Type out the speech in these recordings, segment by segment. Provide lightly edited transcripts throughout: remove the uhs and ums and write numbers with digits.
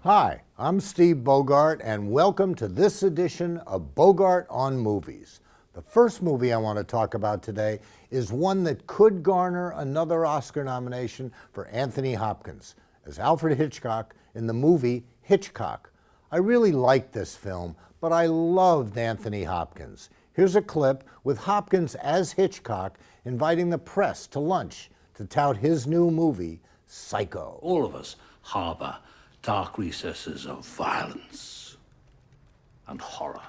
Hi, I'm Steve Bogart, and welcome to this edition of Bogart on Movies. The first movie I want to talk about today is one that could garner another Oscar nomination for Anthony Hopkins as Alfred Hitchcock in the movie Hitchcock. I really liked this film, but I loved Anthony Hopkins. Here's a clip with Hopkins as Hitchcock inviting the press to lunch to tout his new movie, Psycho. All of us harbor dark recesses of violence and horror.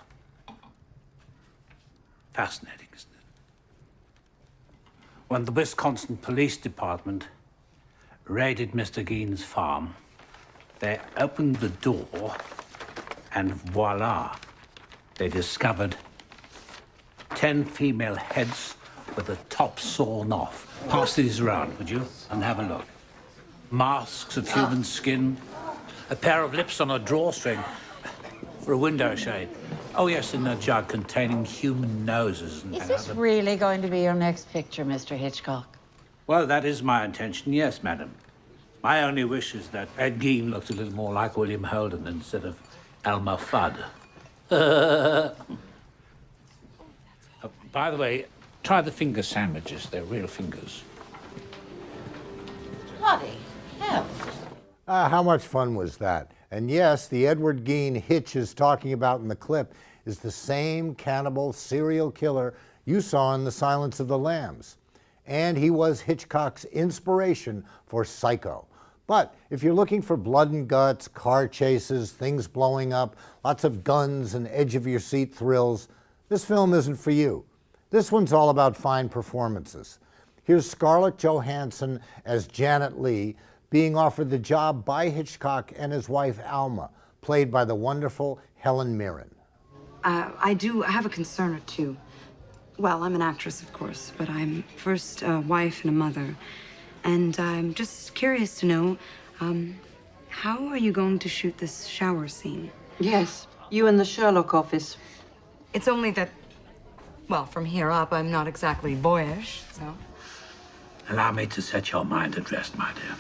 Fascinating, isn't it? When the Wisconsin Police Department raided Mr. Gein's farm, they opened the door and voila, they discovered 10 female heads with the tops sawn off. Pass these around, would you, and have a look. Masks of human skin, a pair of lips on a drawstring for a window shade. Oh, yes, in a jug containing human noses. Is this really going to be your next picture, Mr. Hitchcock? Well, that is my intention, yes, madam. My only wish is that Ed Gein looked a little more like William Holden instead of Elmer Fudd. By the way, try the finger sandwiches. They're real fingers. Bloody hell. How much fun was that? And yes, the Edward Gein Hitch is talking about in the clip is the same cannibal serial killer you saw in The Silence of the Lambs. And he was Hitchcock's inspiration for Psycho. But if you're looking for blood and guts, car chases, things blowing up, lots of guns and edge-of-your-seat thrills, this film isn't for you. This one's all about fine performances. Here's Scarlett Johansson as Janet Leigh, being offered the job by Hitchcock and his wife Alma, played by the wonderful Helen Mirren. I have a concern or two. Well, I'm an actress, of course, but I'm first a wife and a mother. And I'm just curious to know, how are you going to shoot this shower scene? Yes, you in the Sherlock office. It's only that, well, from here up, I'm not exactly boyish, so... Allow me to set your mind at rest, my dear.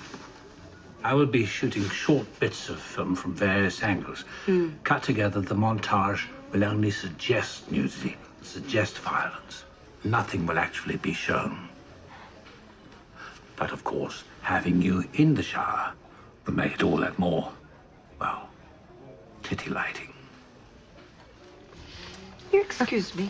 I will be shooting short bits of film from various angles. Cut together, the montage will only suggest nudity, suggest violence. Nothing will actually be shown. But of course, having you in the shower will make it all that more, well, titillating. You excuse me.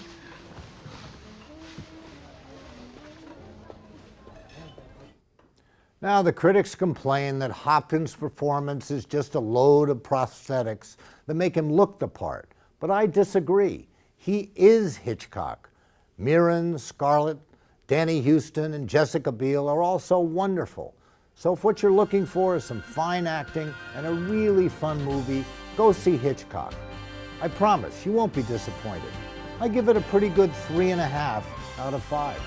Now, the critics complain that Hopkins' performance is just a load of prosthetics that make him look the part. But I disagree. He is Hitchcock. Mirren, Scarlett, Danny Huston, and Jessica Biel are all so wonderful. So if what you're looking for is some fine acting and a really fun movie, go see Hitchcock. I promise you won't be disappointed. I give it a pretty good 3.5 out of 5.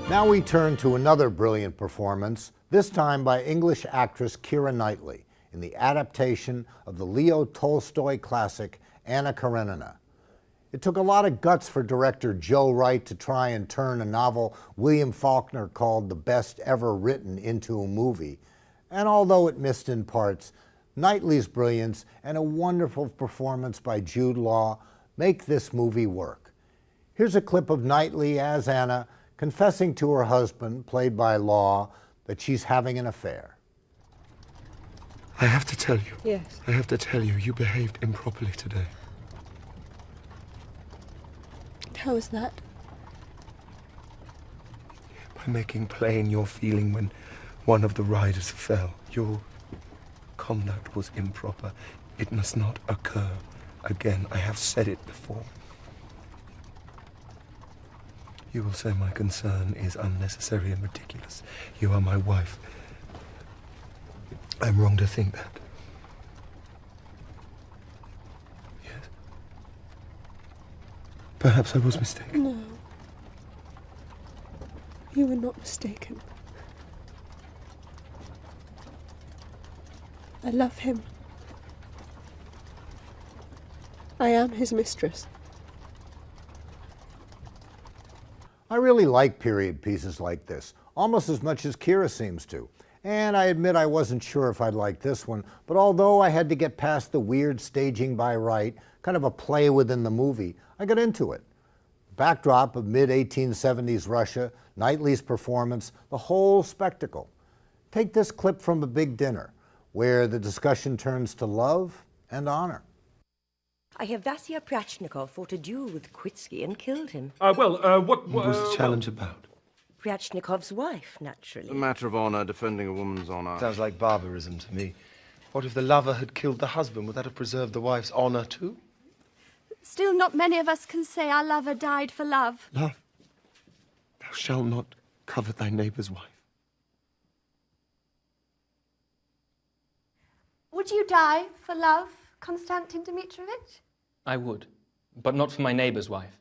Now we turn to another brilliant performance, this time by English actress Keira Knightley in the adaptation of the Leo Tolstoy classic Anna Karenina. It took a lot of guts for director Joe Wright to try and turn a novel William Faulkner called the best ever written into a movie. And although it missed in parts, Knightley's brilliance and a wonderful performance by Jude Law make this movie work. Here's a clip of Knightley as Anna confessing to her husband, played by Law, that she's having an affair. I have to tell you. Yes. I have to tell you, you behaved improperly today. How is that? By making plain your feeling when one of the riders fell. Your conduct was improper. It must not occur again. I have said it before. You will say my concern is unnecessary and ridiculous. You are my wife. I'm wrong to think that. Yes? Perhaps I was mistaken. No. You were not mistaken. I love him. I am his mistress. I really like period pieces like this, almost as much as Kira seems to. And I admit I wasn't sure if I'd like this one, but although I had to get past the weird staging by Wright, kind of a play within the movie, I got into it. Backdrop of mid-1870s Russia, Knightley's performance, the whole spectacle. Take this clip from A Big Dinner, where the discussion turns to love and honor. I hear Vasya Pryachnikov fought a duel with Kwitsky and killed him. What was the challenge about? Pryachnikov's wife, naturally. A matter of honor, defending a woman's honor. Sounds like barbarism to me. What if the lover had killed the husband? Would that have preserved the wife's honor too? Still, not many of us can say our lover died for love. Love, thou shalt not covet thy neighbor's wife. Would you die for love, Konstantin Dmitrievich? I would, but not for my neighbor's wife.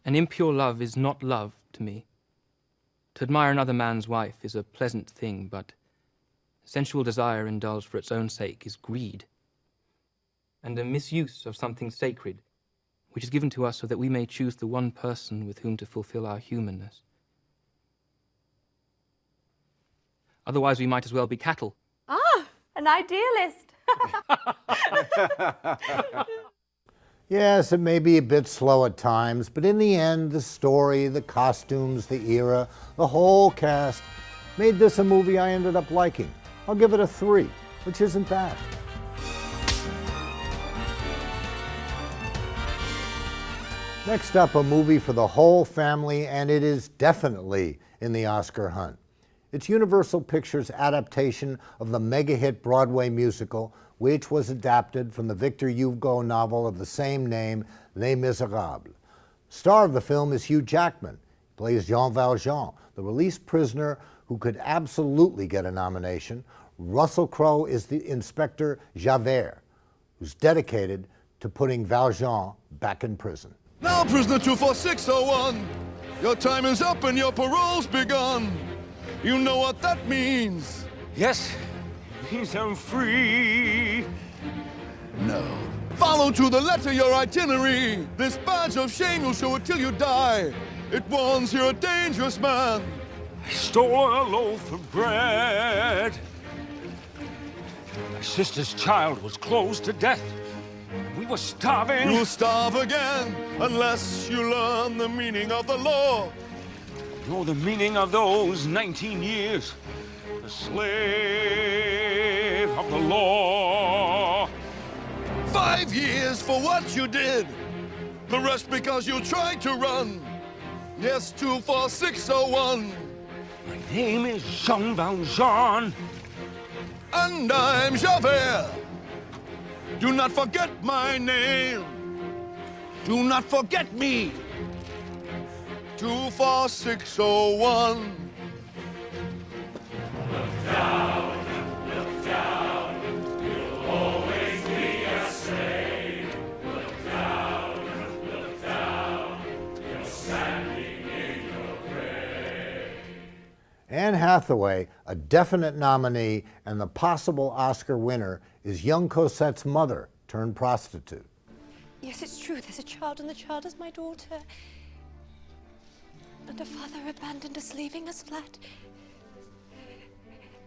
An impure love is not love to me. To admire another man's wife is a pleasant thing, but sensual desire indulged for its own sake is greed, and a misuse of something sacred, which is given to us so that we may choose the one person with whom to fulfill our humanness. Otherwise, we might as well be cattle. Ah, an idealist. Yes, it may be a bit slow at times, but in the end, the story, the costumes, the era, the whole cast made this a movie I ended up liking. I'll give it a 3, which isn't bad. Next up, a movie for the whole family, and it is definitely in the Oscar hunt. It's Universal Pictures' adaptation of the mega-hit Broadway musical, which was adapted from the Victor Hugo novel of the same name, Les Miserables. Star of the film is Hugh Jackman. He plays Jean Valjean, the released prisoner who could absolutely get a nomination. Russell Crowe is the Inspector Javert, who's dedicated to putting Valjean back in prison. Now, prisoner 24601, your time is up and your parole's begun. You know what that means. Yes, means I'm free. No. Follow to the letter your itinerary. This badge of shame you'll show it till you die. It warns you're a dangerous man. I stole a loaf of bread. My sister's child was close to death. We were starving. You'll starve again unless you learn the meaning of the law. Know the meaning of those 19 years. A slave of the law. 5 years for what you did. The rest because you tried to run. Yes, 24601. My name is Jean Valjean. And I'm Javert. Do not forget my name. Do not forget me. 24601. Look down, you'll always be a slave. Look down, you're standing in your grave. Anne Hathaway, a definite nominee and the possible Oscar winner, is young Cosette's mother turned prostitute. Yes, it's true. There's a child, and the child is my daughter. And her father abandoned us, leaving us flat.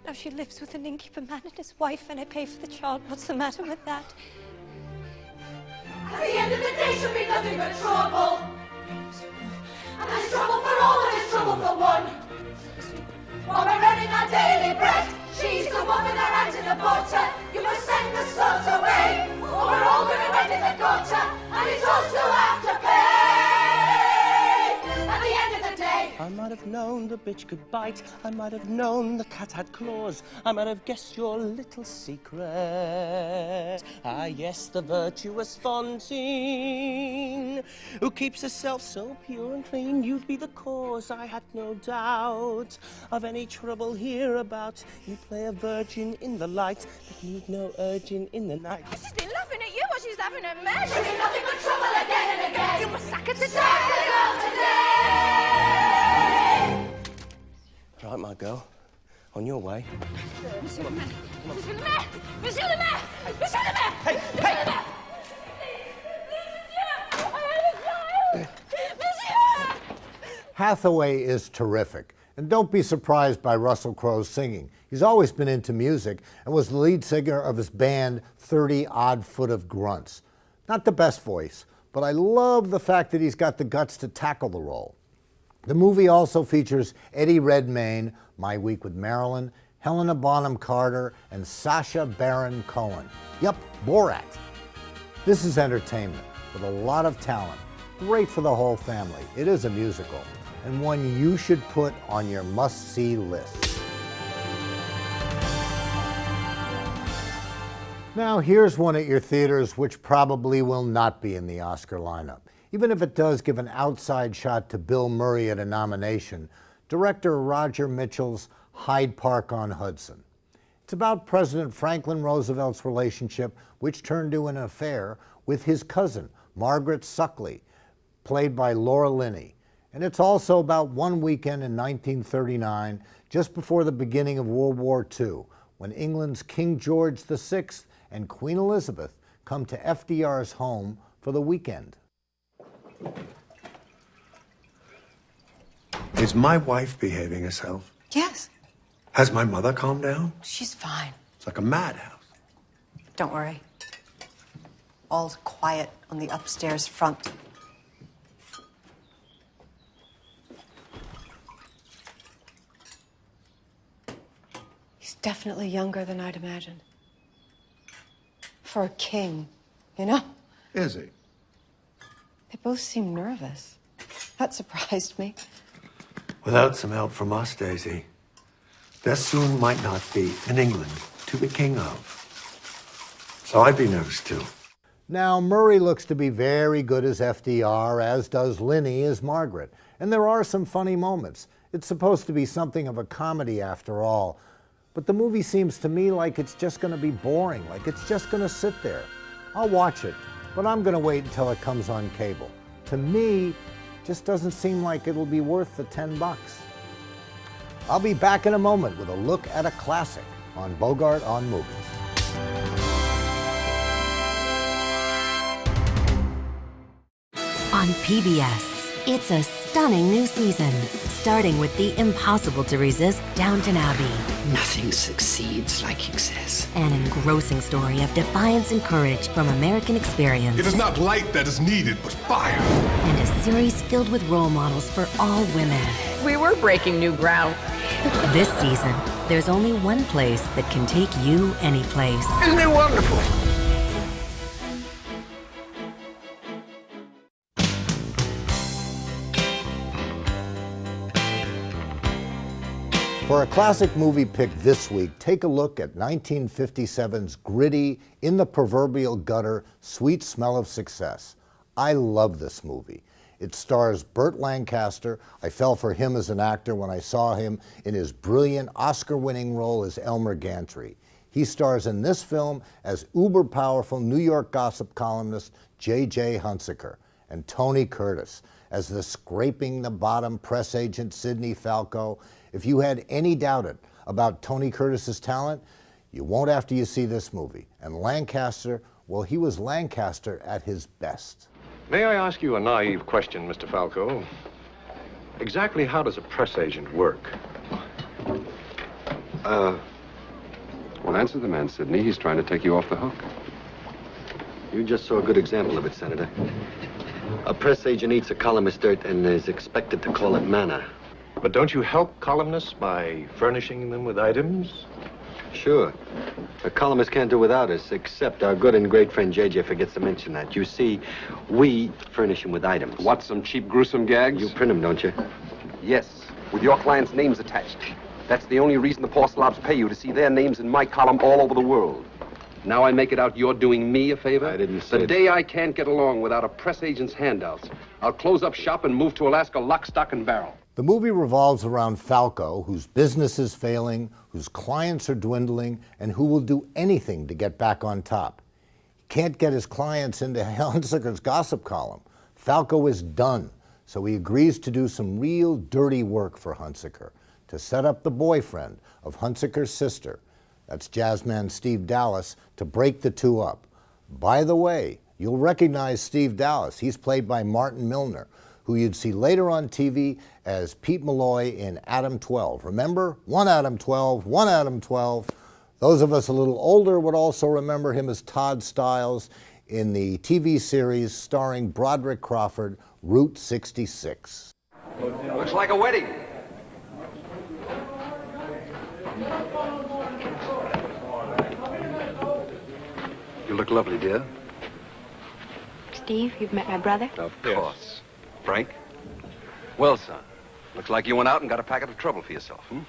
Now she lives with an innkeeper man and his wife, and I pay for the child. What's the matter with that? At the end of the day, she'll be nothing but trouble. And there's trouble for all, and there's trouble for one. While we're earning our daily bread, she's the one with her hand in the butter. You must send the sons away, or we're all gonna end in the gutter, and it's us who have to pay. At the end of the day, I might have known the bitch could bite. I might have known the cat had claws. I might have guessed your little secret. Ah, yes, the virtuous Fantine, who keeps herself so pure and clean. You'd be the cause, I had no doubt, of any trouble hereabout. You play a virgin in the light, but need no urgin in the night. she's been laughing at you while she's laughing at me. She'll be nothing but trouble again and again. You must sack her today. Sack the girl today. Right, my girl, on your way. Monsieur le maire! Monsieur le maire! Monsieur le maire! Monsieur le maire! Hey, Monsieur hey! le maire! I have a child! Hathaway is terrific, and don't be surprised by Russell Crowe's singing. He's always been into music and was the lead singer of his band 30 Odd Foot of Grunts. Not the best voice, but I love the fact that he's got the guts to tackle the role. The movie also features Eddie Redmayne, My Week with Marilyn, Helena Bonham Carter, and Sacha Baron Cohen. Yup, Borat. This is entertainment with a lot of talent. Great for the whole family. It is a musical, and one you should put on your must-see list. Now here's one at your theaters which probably will not be in the Oscar lineup. Even if it does give an outside shot to Bill Murray at a nomination, director Roger Mitchell's Hyde Park on Hudson. It's about President Franklin Roosevelt's relationship, which turned to an affair, with his cousin, Margaret Suckley, played by Laura Linney. And it's also about one weekend in 1939, just before the beginning of World War II, when England's King George VI and Queen Elizabeth come to FDR's home for the weekend. Is my wife behaving herself? Yes, Has my mother calmed down? she's fine. It's like a madhouse. Don't worry. All's quiet on the upstairs front. He's definitely younger than I'd imagined. For a king, you know? Is he? They both seem nervous. That surprised me. Without some help from us, Daisy, there soon might not be an England to be king of. So I'd be nervous too. Now, Murray looks to be very good as FDR, as does Linney as Margaret. And there are some funny moments. It's supposed to be something of a comedy after all. But the movie seems to me like it's just going to be boring, like it's just going to sit there. I'll watch it, but I'm going to wait until it comes on cable. To me, just doesn't seem like it'll be worth the $10. I'll be back in a moment with a look at a classic on Bogart on Movies. On PBS, it's a stunning new season, starting with the impossible-to-resist Downton Abbey. Nothing succeeds like excess. An engrossing story of defiance and courage from American experience. It is not light that is needed, but fire. And a series filled with role models for all women. We were breaking new ground. This season, there's only one place that can take you any place. Isn't it wonderful? For a classic movie pick this week, take a look at 1957's gritty, in the proverbial gutter, Sweet Smell of Success. I love this movie. It stars Burt Lancaster. I fell for him as an actor when I saw him in his brilliant Oscar-winning role as Elmer Gantry. He stars in this film as uber-powerful New York gossip columnist J.J. Hunsaker, and Tony Curtis as the scraping-the-bottom press agent Sidney Falco. If you had any doubt about Tony Curtis's talent, you won't after you see this movie. And Lancaster, well, he was Lancaster at his best. May I ask you a naive question, Mr. Falco? Exactly how does a press agent work? Well, answer the man, Sidney. He's trying to take you off the hook. You just saw a good example of it, Senator. A press agent eats a columnist dirt and is expected to call it manna. But don't you help columnists by furnishing them with items? Sure. A columnist can't do without us, except our good and great friend JJ forgets to mention that. You see, we furnish him with items. What, some cheap, gruesome gags? You print them, don't you? Yes, with your clients' names attached. That's the only reason the poor slobs pay you, to see their names in my column all over the world. Now I make it out you're doing me a favor? I didn't say The day I can't get along without a press agent's handouts, I'll close up shop and move to Alaska lock, stock, and barrel. The movie revolves around Falco, whose business is failing, whose clients are dwindling, and who will do anything to get back on top. He can't get his clients into Hunsaker's gossip column. Falco is done, so he agrees to do some real dirty work for Hunsaker, to set up the boyfriend of Hunsaker's sister, that's jazzman Steve Dallas, to break the two up. By the way, you'll recognize Steve Dallas. He's played by Martin Milner, who you'd see later on TV as Pete Malloy in Adam 12. Remember? One Adam 12, one Adam 12. Those of us a little older would also remember him as Todd Stiles in the TV series starring Broderick Crawford, Route 66. Looks like a wedding. You look lovely, dear. Steve, you've met my brother? Of course. Frank? Well, son, looks like you went out and got a packet of trouble for yourself, hmm?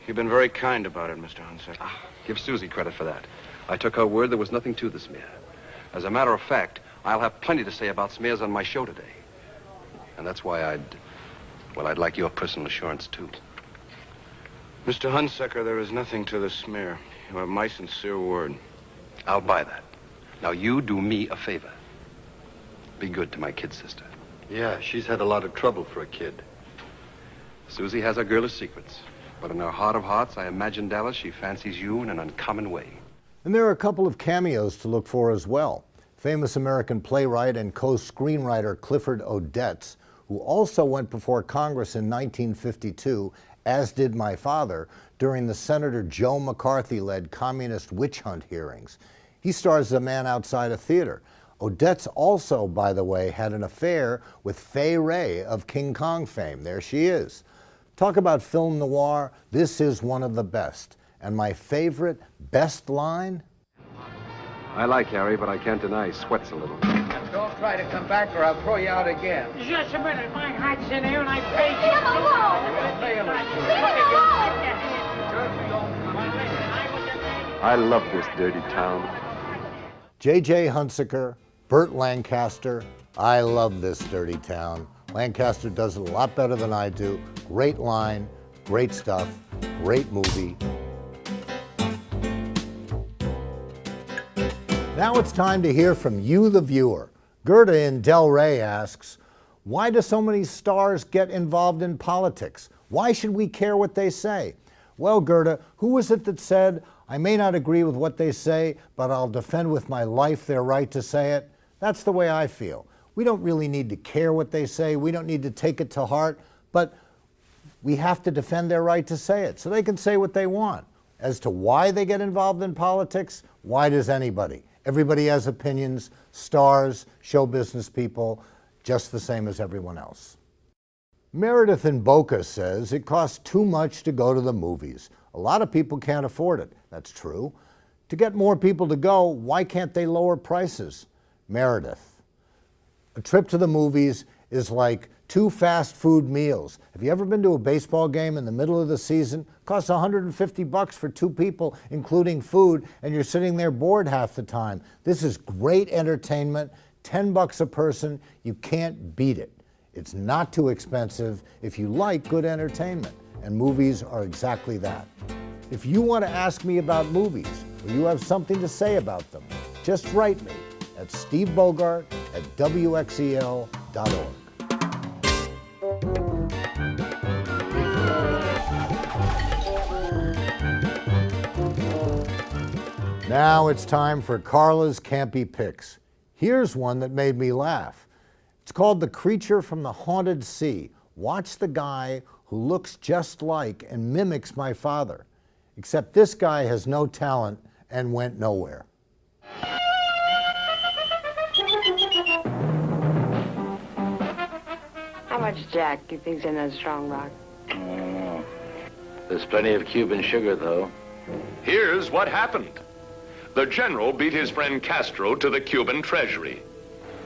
You've been very kind about it, Mr. Hunsaker. Give Susie credit for that. I took her word there was nothing to the smear. As a matter of fact, I'll have plenty to say about smears on my show today. And that's why I'd like your personal assurance, too. Mr. Hunsaker, there is nothing to the smear. You have my sincere word. I'll buy that. Now, you do me a favor. Be good to my kid sister. Yeah, she's had a lot of trouble for a kid. Susie has her girlish secrets. But in her heart of hearts, I imagine, Dallas, she fancies you in an uncommon way. And there are a couple of cameos to look for as well. Famous American playwright and co-screenwriter Clifford Odets, who also went before Congress in 1952, as did my father, during the Senator Joe McCarthy-led communist witch hunt hearings. He stars as a man outside a theater. Odets also, by the way, had an affair with Fay Wray of King Kong fame. There she is. Talk about film noir, this is one of the best. And my favorite, best line? I like Harry, but I can't deny he sweats a little. Don't try to come back or I'll throw you out again. Just a minute, my hat's in here and I paid you. Leave him alone! I love this dirty town. J.J. Hunsaker, Burt Lancaster, I love this dirty town. Lancaster does it a lot better than I do. Great line, great stuff, great movie. Now it's time to hear from you, the viewer. Gerda in Del Rey asks, why do so many stars get involved in politics? Why should we care what they say? Well, Gerda, who was it that said, I may not agree with what they say, but I'll defend with my life their right to say it? That's the way I feel. We don't really need to care what they say. We don't need to take it to heart, but we have to defend their right to say it so they can say what they want. As to why they get involved in politics, why does anybody? Everybody has opinions, stars, show business people, just the same as everyone else. Meredith in Boca says it costs too much to go to the movies. A lot of people can't afford it. That's true. To get more people to go, why can't they lower prices? Meredith. A trip to the movies is like 2 fast food meals. Have you ever been to a baseball game in the middle of the season? It costs $150 for 2 people, including food, and you're sitting there bored half the time. This is great entertainment, $10 a person. You can't beat it. It's not too expensive if you like good entertainment, and movies are exactly that. If you want to ask me about movies, or you have something to say about them, just write me at stevebogart@wxel.org. Now it's time for Carla's Campy Pics. Here's one that made me laugh. It's called The Creature from the Haunted Sea. Watch the guy who looks just like and mimics my father. Except this guy has no talent and went nowhere. How much Jack do you think's in that strong rock? There's plenty of Cuban sugar, though. Here's what happened. The general beat his friend Castro to the Cuban treasury.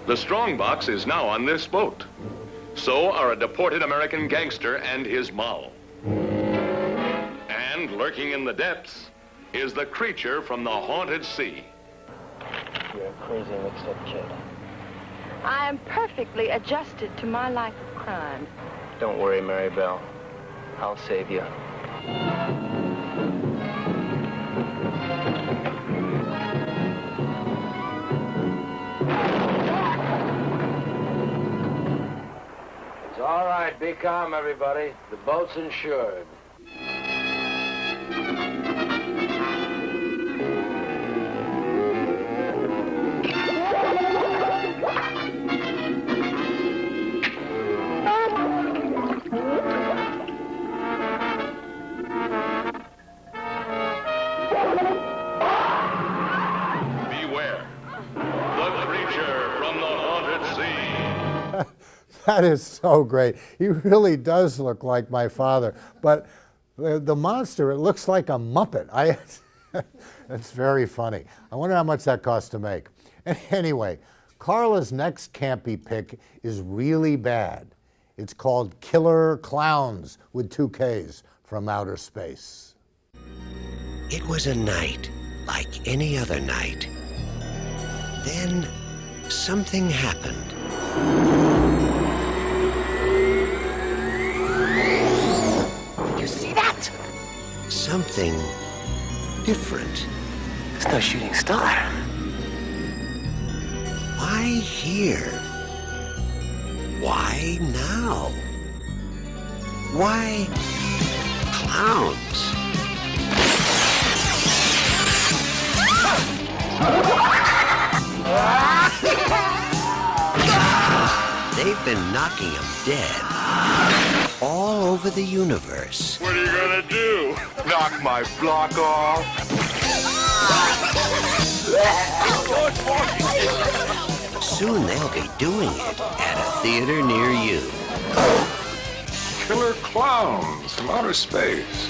The strongbox is now on this boat. So are a deported American gangster and his moll. And lurking in the depths is the creature from the haunted sea. You're a crazy mixed-up kid. I am perfectly adjusted to my life of crime. Don't worry, Mary Bell. I'll save you. It's all right. Be calm, everybody. The boat's insured. That is so great. He really does look like my father. But the monster, it looks like a Muppet. That's very funny. I wonder how much that cost to make. Anyway, Carla's next campy pick is really bad. It's called Killer Clowns with 2 Ks from Outer Space. It was a night like any other night. Then something happened. You see that? Something different. It's no shooting star. Why here? Why now? Why clowns? They've been knocking them dead all over the universe. What are you gonna do? Knock my block off? Soon they'll be doing it at a theater near you. Killer clowns from outer space.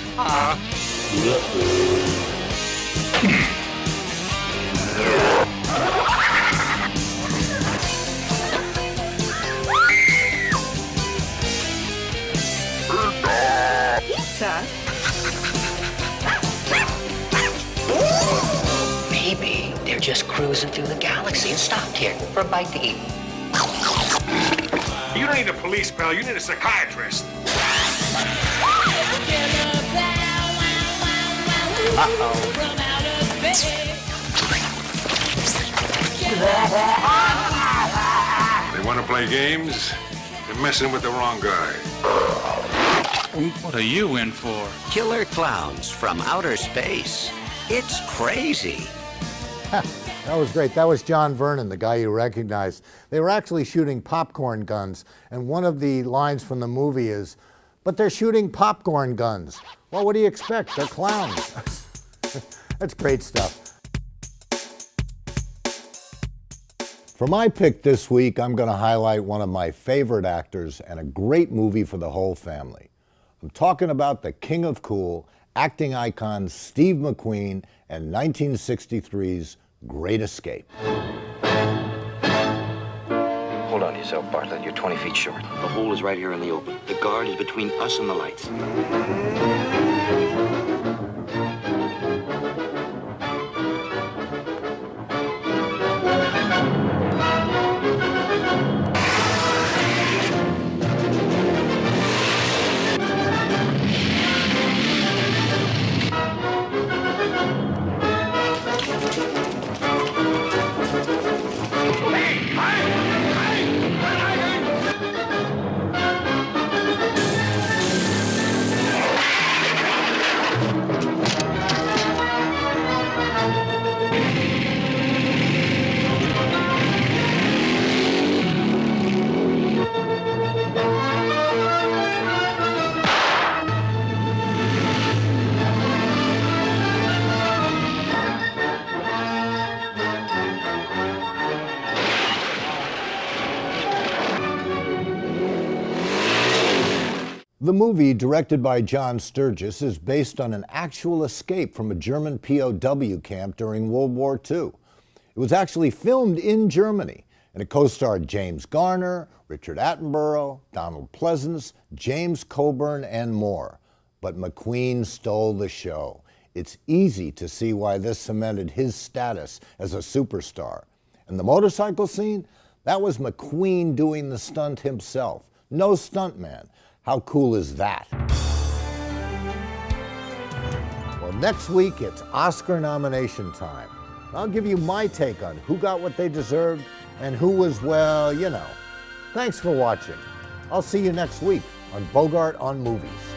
Pizza? Maybe they're just cruising through the galaxy and stopped here for a bite to eat. You don't need a police pal, you need a psychiatrist. They want to play games? They're messing with the wrong guy. What are you in for? Killer Clowns from Outer Space. It's crazy. That was great. That was John Vernon, the guy you recognize. They were actually shooting popcorn guns, and one of the lines from the movie is, "But they're shooting popcorn guns." Well, what do you expect? They're clowns. That's great stuff. For my pick this week, I'm going to highlight one of my favorite actors and a great movie for the whole family. I'm talking about the king of cool, acting icon Steve McQueen and 1963's Great Escape. Hold on to yourself, Bartlett. You're 20 feet short. The hole is right here in the open. The guard is between us and the lights. The movie, directed by John Sturges, is based on an actual escape from a German POW camp during World War II. It was actually filmed in Germany, and it co-starred James Garner, Richard Attenborough, Donald Pleasance, James Coburn, and more. But McQueen stole the show. It's easy to see why this cemented his status as a superstar. And the motorcycle scene? That was McQueen doing the stunt himself. No stuntman. How cool is that? Well, next week it's Oscar nomination time. I'll give you my take on who got what they deserved and who was, well, you know. Thanks for watching. I'll see you next week on Bogart on Movies.